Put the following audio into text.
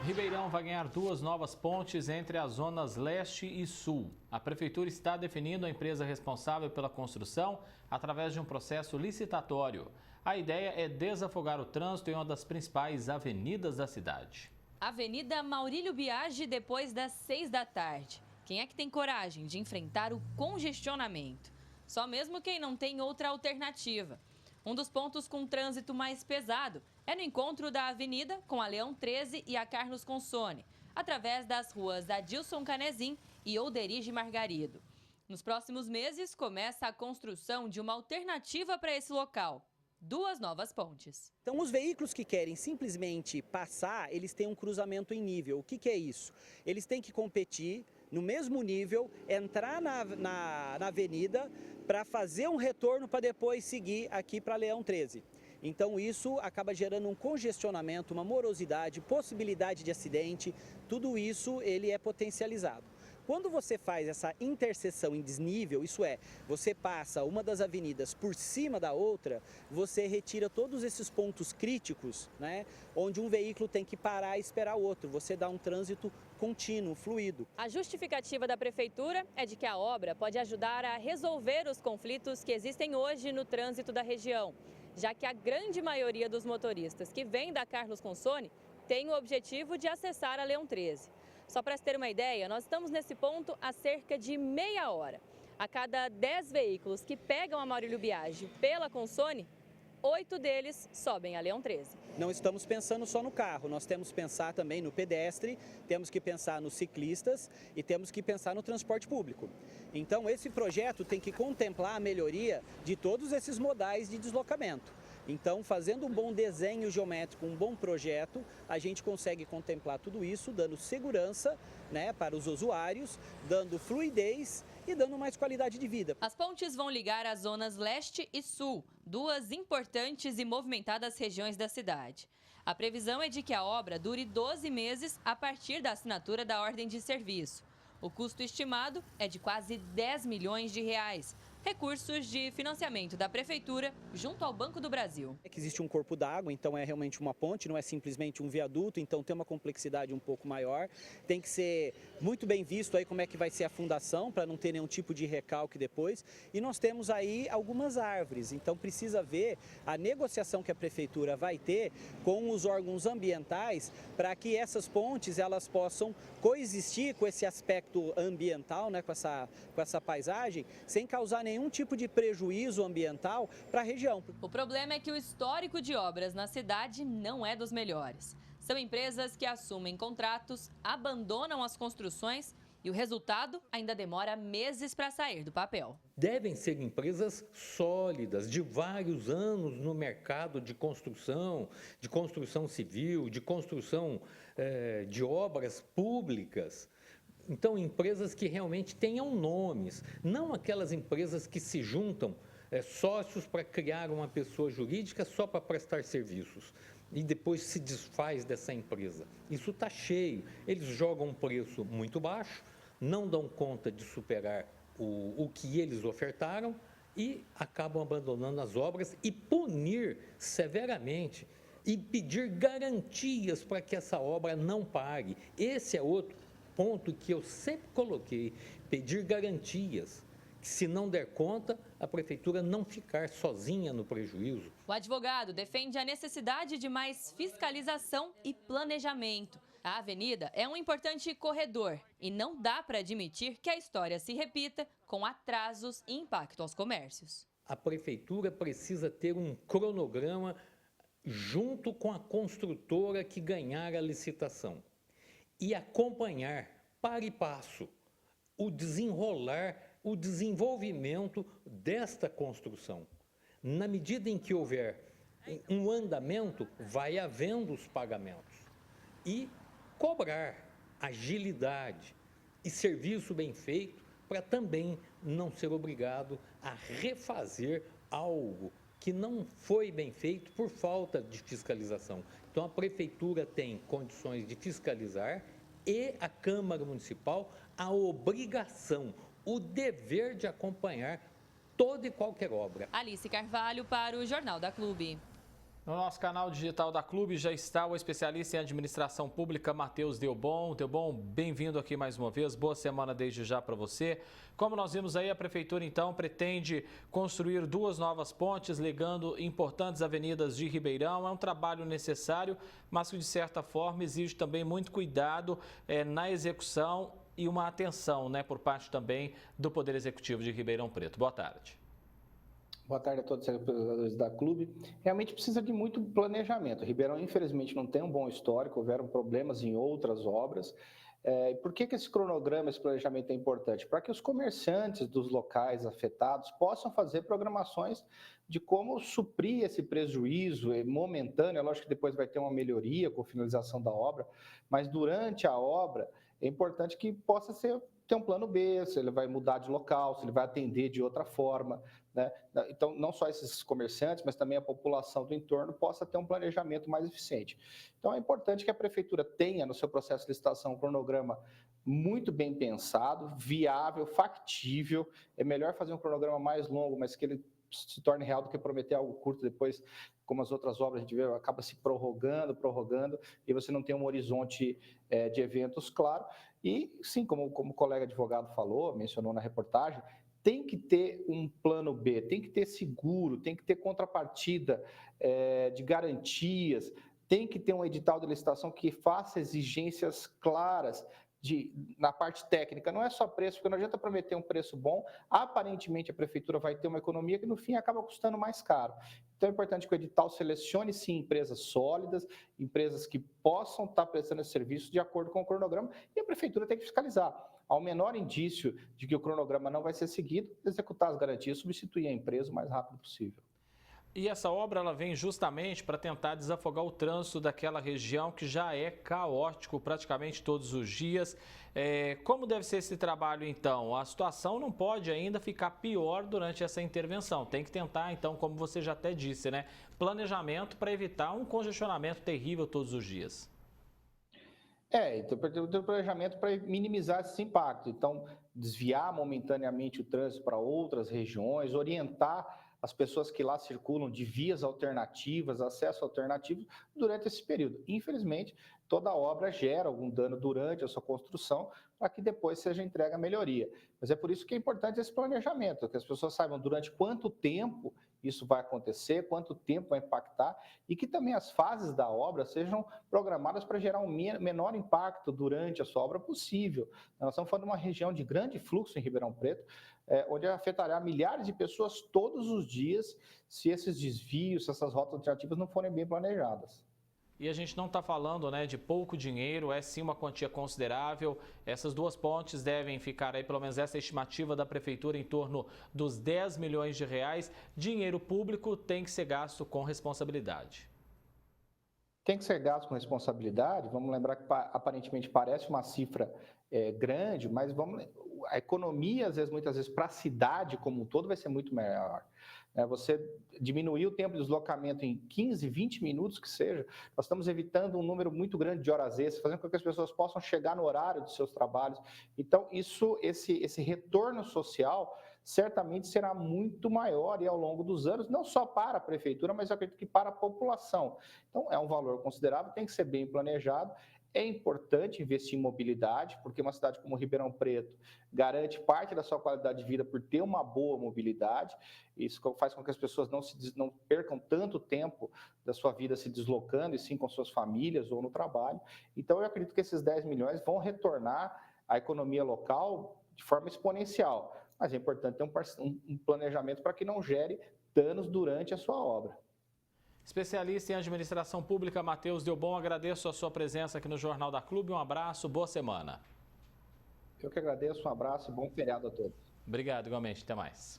Ribeirão vai ganhar 2 novas pontes entre as zonas leste e sul. A prefeitura está definindo a empresa responsável pela construção através de um processo licitatório. A ideia é desafogar o trânsito em uma das principais avenidas da cidade. Avenida Maurílio Biagi, depois das 6 da tarde. Quem é que tem coragem de enfrentar o congestionamento? Só mesmo quem não tem outra alternativa. Um dos pontos com trânsito mais pesado é no encontro da avenida com a Leão 13 e a Carlos Consone, através das ruas Adilson Canezin e Olderige Margarido. Nos próximos meses, começa a construção de uma alternativa para esse local. 2 novas pontes. Então, os veículos que querem simplesmente passar, eles têm um cruzamento em nível. O que é isso? Eles têm que competir no mesmo nível, entrar na avenida para fazer um retorno para depois seguir aqui para Leão 13. Então isso acaba gerando um congestionamento, uma morosidade, possibilidade de acidente, tudo isso ele é potencializado. Quando você faz essa interseção em desnível, isso é, você passa uma das avenidas por cima da outra, você retira todos esses pontos críticos, né, onde um veículo tem que parar e esperar o outro. Você dá um trânsito contínuo, fluido. A justificativa da prefeitura é de que a obra pode ajudar a resolver os conflitos que existem hoje no trânsito da região, já que a grande maioria dos motoristas que vêm da Carlos Consone tem o objetivo de acessar a Leão 13. Só para se ter uma ideia, nós estamos nesse ponto há cerca de meia hora. A cada 10 veículos que pegam a Maurílio Biagi pela Consone, 8 deles sobem a Leão 13. Não estamos pensando só no carro, nós temos que pensar também no pedestre, temos que pensar nos ciclistas e temos que pensar no transporte público. Então esse projeto tem que contemplar a melhoria de todos esses modais de deslocamento. Então, fazendo um bom desenho geométrico, um bom projeto, a gente consegue contemplar tudo isso, dando segurança, né, para os usuários, dando fluidez e dando mais qualidade de vida. As pontes vão ligar as zonas leste e sul, 2 importantes e movimentadas regiões da cidade. A previsão é de que a obra dure 12 meses a partir da assinatura da ordem de serviço. O custo estimado é de quase 10 milhões de reais. Recursos de financiamento da Prefeitura junto ao Banco do Brasil. É que existe um corpo d'água, então é realmente uma ponte, não é simplesmente um viaduto, então tem uma complexidade um pouco maior. Tem que ser muito bem visto aí como é que vai ser a fundação, para não ter nenhum tipo de recalque depois. E nós temos aí algumas árvores, então precisa ver a negociação que a Prefeitura vai ter com os órgãos ambientais para que essas pontes elas possam coexistir com esse aspecto ambiental, né, com essa paisagem, sem causar nenhum tipo de prejuízo ambiental para a região. O problema é que o histórico de obras na cidade não é dos melhores. São empresas que assumem contratos, abandonam as construções e o resultado ainda demora meses para sair do papel. Devem ser empresas sólidas, de vários anos no mercado de construção civil, de construção de obras públicas. Então, empresas que realmente tenham nomes, não aquelas empresas que se juntam, sócios para criar uma pessoa jurídica só para prestar serviços e depois se desfaz dessa empresa. Isso está cheio, eles jogam um preço muito baixo, não dão conta de superar o que eles ofertaram e acabam abandonando as obras e punir severamente e pedir garantias para que essa obra não pare. Esse é outro ponto que eu sempre coloquei, pedir garantias, que se não der conta, a prefeitura não ficar sozinha no prejuízo. O advogado defende a necessidade de mais fiscalização e planejamento. A avenida é um importante corredor e não dá para admitir que a história se repita com atrasos e impacto aos comércios. A prefeitura precisa ter um cronograma junto com a construtora que ganhar a licitação e acompanhar, para e passo, o desenrolar, o desenvolvimento desta construção. Na medida em que houver um andamento, vai havendo os pagamentos. E cobrar agilidade e serviço bem feito para também não ser obrigado a refazer algo que não foi bem feito por falta de fiscalização. Então, a prefeitura tem condições de fiscalizar e a Câmara Municipal a obrigação, o dever de acompanhar toda e qualquer obra. Alice Carvalho para o Jornal da Clube. No nosso canal digital da Clube já está o especialista em administração pública, Matheus Delbon. Delbon, bem-vindo aqui mais uma vez. Boa semana desde já para você. Como nós vimos aí, a Prefeitura, então, pretende construir 2 novas pontes ligando importantes avenidas de Ribeirão. É um trabalho necessário, mas que, de certa forma, exige também muito cuidado na execução e uma atenção, por parte também do Poder Executivo de Ribeirão Preto. Boa tarde. Boa tarde a todos os representantes da Clube. Realmente precisa de muito planejamento. Ribeirão, infelizmente, não tem um bom histórico, houveram problemas em outras obras. Por que esse cronograma, esse planejamento é importante? Para que os comerciantes dos locais afetados possam fazer programações de como suprir esse prejuízo momentâneo. É lógico que depois vai ter uma melhoria com a finalização da obra, mas durante a obra é importante que possa ter um plano B, se ele vai mudar de local, se ele vai atender de outra forma, né? Então, não só esses comerciantes, mas também a população do entorno possa ter um planejamento mais eficiente. Então, é importante que a Prefeitura tenha no seu processo de licitação um cronograma muito bem pensado, viável, factível. É melhor fazer um cronograma mais longo, mas que ele se torne real do que prometer algo curto depois, como as outras obras a gente vê, acaba se prorrogando, e você não tem um horizonte de eventos claro. E sim, como o colega advogado falou, mencionou na reportagem, tem que ter um plano B, tem que ter seguro, tem que ter contrapartida de garantias, tem que ter um edital de licitação que faça exigências claras na parte técnica. Não é só preço, porque não adianta prometer um preço bom, aparentemente a Prefeitura vai ter uma economia que no fim acaba custando mais caro. Então é importante que o edital selecione sim empresas sólidas, empresas que possam estar prestando esse serviço de acordo com o cronograma, e a Prefeitura tem que fiscalizar. Ao menor indício de que o cronograma não vai ser seguido, executar as garantias, substituir a empresa o mais rápido possível. E essa obra ela vem justamente para tentar desafogar o trânsito daquela região que já é caótico praticamente todos os dias. Como deve ser esse trabalho, então? A situação não pode ainda ficar pior durante essa intervenção. Tem que tentar, então, como você já até disse, planejamento para evitar um congestionamento terrível todos os dias. Então, ter um planejamento para minimizar esse impacto. Então, desviar momentaneamente o trânsito para outras regiões, orientar as pessoas que lá circulam de vias alternativas, acesso alternativo, durante esse período. Infelizmente, toda obra gera algum dano durante a sua construção, para que depois seja entregue a melhoria. Mas é por isso que é importante esse planejamento, que as pessoas saibam durante quanto tempo isso vai acontecer, quanto tempo vai impactar, e que também as fases da obra sejam programadas para gerar um menor impacto durante a sua obra possível. Nós estamos falando de uma região de grande fluxo em Ribeirão Preto, onde afetará milhares de pessoas todos os dias se esses desvios, se essas rotas alternativas não forem bem planejadas. E a gente não está falando de pouco dinheiro, é sim uma quantia considerável. Essas 2 pontes devem ficar aí, pelo menos essa estimativa da Prefeitura, em torno dos 10 milhões de reais. Dinheiro público tem que ser gasto com responsabilidade. Tem que ser gasto com responsabilidade. Vamos lembrar que aparentemente parece uma cifra grande, mas a economia, muitas vezes, para a cidade como um todo, vai ser muito maior. Você diminuir o tempo de deslocamento em 15, 20 minutos que seja, nós estamos evitando um número muito grande de horas extras, fazendo com que as pessoas possam chegar no horário dos seus trabalhos. Então, esse retorno social certamente será muito maior e ao longo dos anos, não só para a Prefeitura, mas eu acredito que para a população. Então, é um valor considerável, tem que ser bem planejado. É importante investir em mobilidade, porque uma cidade como Ribeirão Preto garante parte da sua qualidade de vida por ter uma boa mobilidade. Isso faz com que as pessoas não percam tanto tempo da sua vida se deslocando, e sim com suas famílias ou no trabalho. Então, eu acredito que esses 10 milhões vão retornar à economia local de forma exponencial. Mas é importante ter um planejamento para que não gere danos durante a sua obra. Especialista em administração pública, Matheus Delbon, agradeço a sua presença aqui no Jornal da Clube. Um abraço, boa semana. Eu que agradeço, um abraço e bom feriado a todos. Obrigado, igualmente. Até mais.